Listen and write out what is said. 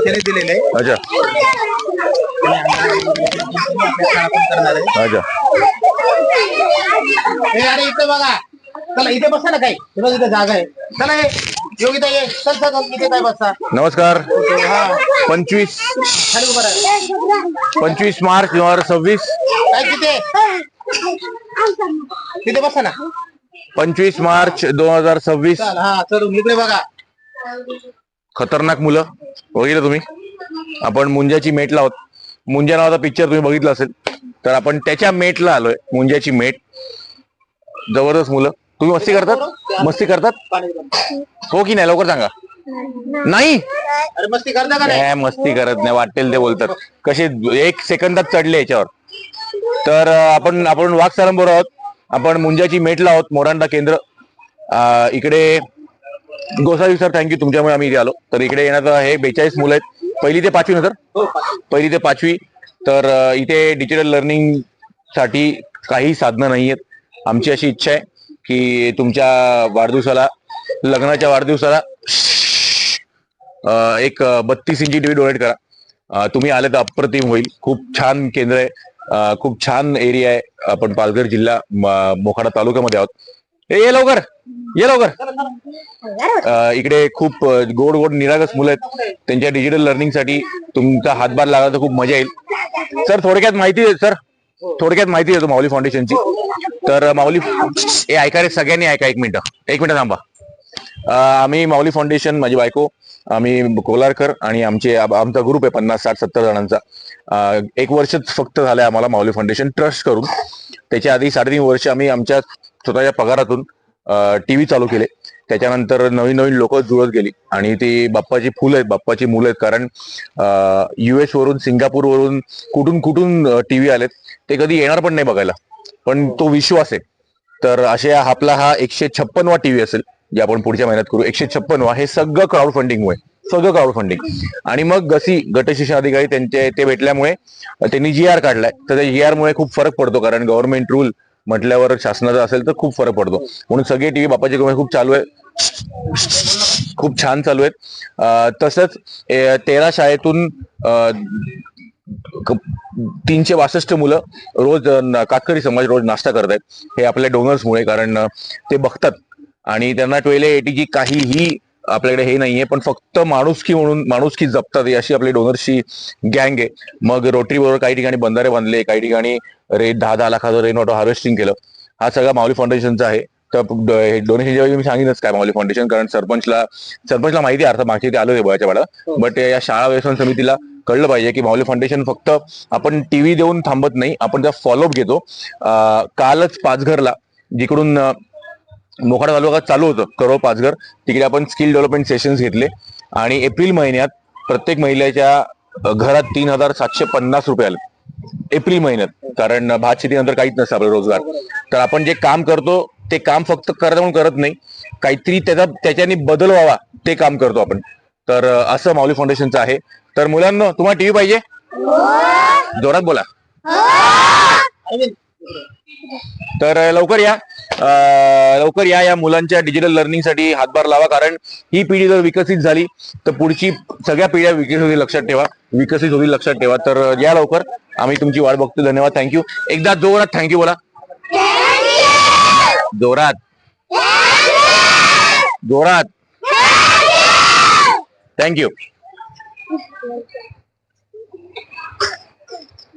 त्याने दिलेलं आहे. अच्छा अच्छा. अरे इथे बघा, चला इथे बसा ना. काही बघ इथे जागा आहे. चला हे योगिता ये, चल चल इथे काय बसा. नमस्कार. 25 मार्च 2026. काय तिथे तिथे बसा ना. 25 मार्च 2026. हा चल इकडे बघा. खतरनाक मुलं बघितलं तुम्ही. आपण मुंजाची मेटला आहोत. मुंजा नावाचा पिक्चर तुम्ही बघितला असेल, तर आपण त्याच्या मेटला आलोय. मुंजाची मेट. जबरदस्त मुलं. तुम्ही मस्ती करतात? मस्ती करतात हो की नाही? लवकर सांगा. नाही अरे मस्ती करता का नाही? मस्ती करत नाही. वाटेल ते बोलतात. कसे 1 सेकंदात चढले याच्यावर. तर आपण वाघ सारंबरोबर आहोत. आपण मुंजाची मेटला आहोत. मोरांडा केंद्र. इकडे गोसावी सर, थँक्यू, तुमच्यामुळे आम्ही इथे आलो. तर इकडे येण्याचं हे 42 मुलं आहेत. 1ली ते 5वी ना सर? 1ली ते 5वी. तर इथे डिजिटल लर्निंग साठी काही साधनं नाही आहेत. आमची अशी इच्छा आहे की तुमच्या वाढदिवसाला, लग्नाच्या वाढदिवसाला एक 32 इंची टीव्ही डोनेट करा. तुम्ही आले तर अप्रतिम होईल. खूप छान केंद्र आहे. खूप छान एरिया आहे. आपण पालघर जिल्हा मोखाडा तालुक्यामध्ये आहोत. ये लवकर, ये लवकर. इकडे खूप गोड गोड निरागस मुलं आहेत. त्यांच्या डिजिटल लर्निंग साठी तुमचा हातभार लागला तर खूप मजा येईल. सर थोडक्यात माहिती दे सर. थोडक्यात माहिती देतो माऊली फाउंडेशनची. तर माऊली हे ऐका रे, सगळ्यांनी ऐका. 1 मिनिट थांबा. आम्ही माऊली फाउंडेशन, माझी बायको, आम्ही कोलारकर आणि आमचा ग्रुप आहे 50, 60, 70 जणांचा. 1 वर्षच फक्त झालंय आम्हाला माऊली फाउंडेशन ट्रस्ट करून. त्याच्या आधी 3.5 वर्ष आम्ही आमच्या स्वतःच्या पगारातून टीव्ही चालू केले. त्याच्यानंतर नवीन नवीन लोक जुळत गेली आणि ती बाप्पाची फुलं आहेत, बाप्पाची मुलं आहेत. कारण US वरून, सिंगापूर वरून, कुठून कुठून टीव्ही आलेत. ते कधी येणार पण नाही बघायला, पण तो विश्वास आहे. तर हा 156वा टीव्ही असेल जे आपण पुढच्या महिन्यात करू. 156वा. हे सगळं क्राऊड फंडिंगमुळे, सगळं क्राऊड फंडिंग. आणि मग गट शिक्षण अधिकारी ते भेटल्यामुळे त्यांनी GR काढलाय. तर त्या GR मुळे खूप फरक पडतो. कारण गव्हर्नमेंट रूल म्हटल्यावर शासनाचा असेल तर खूप फरक पडतो. म्हणून सगळे टीव्ही बाप्पाची खूप चालू आहे. खूप छान चालू आहेत. तसंच 13 शाळेतून 362 मुलं रोज, कातकरी समाज रोज नाश्ता करतायत. हे आपल्या डोनर्समुळे. कारण ते बघतात आणि त्यांना 1280 काहीही आपल्याकडे हे नाहीये, पण फक्त माणुसकी म्हणून माणुसकी जपतात. अशी आपली डोनर्सची गँग आहे. मग रोटरी बरोबर काही ठिकाणी बंधारे बांधले, काही ठिकाणी 10-10 लाखाचं रेन वॉटर हार्वेस्टिंग केलं. हा सगळा माऊली फाउंडेशनचा आहे. तर डोनेशन जेव्हा मी सांगितलंच काय माऊली फाउंडेशन, कारण सरपंचला माहिती आहे. अर्थ मागची ते आलो आहे बळाच्या बाळा. बट या शाळा व्यसन समितीला कळलं पाहिजे की माऊली फाउंडेशन फक्त आपण टीव्ही देऊन थांबत नाही, आपण त्या फॉलोअप घेतो. कालच पाचघरला, जिकडून मोखाडा तालुका चालू होतं, करो पाचघर, तिकडे आपण स्किल डेव्हलपमेंट सेशन्स घेतले. आणि एप्रिल महिन्यात प्रत्येक महिलेच्या घरात 3750 रुपये आले. एप्रिल महिन्यात. कारण भात शेतीनंतर काहीच नसतं आपलं रोजगार. तर आपण जे काम करतो ते काम फक्त करत म्हणून करत नाही, काहीतरी त्याच्याने बदल व्हावा ते काम करतो आपण. तर असं माऊली फाउंडेशनचं आहे. तर मुलांना, तुम्हाला टीव्ही पाहिजे? जोरात बोला. तर लवकर या, लवकर या. या मुलांच्या डिजिटल लर्निंग साठी हातभार लावा. कारण ही पिढी जर विकसित झाली तर पुढची सगळ्या पिढ्या विकसित होतील, लक्षात ठेवा. तर या लवकर. आम्ही तुमची वाट बघतो. धन्यवाद. थँक्यू. एकदा जोरात थँक्यू बोला. जोरात जोरात. थँक्यू.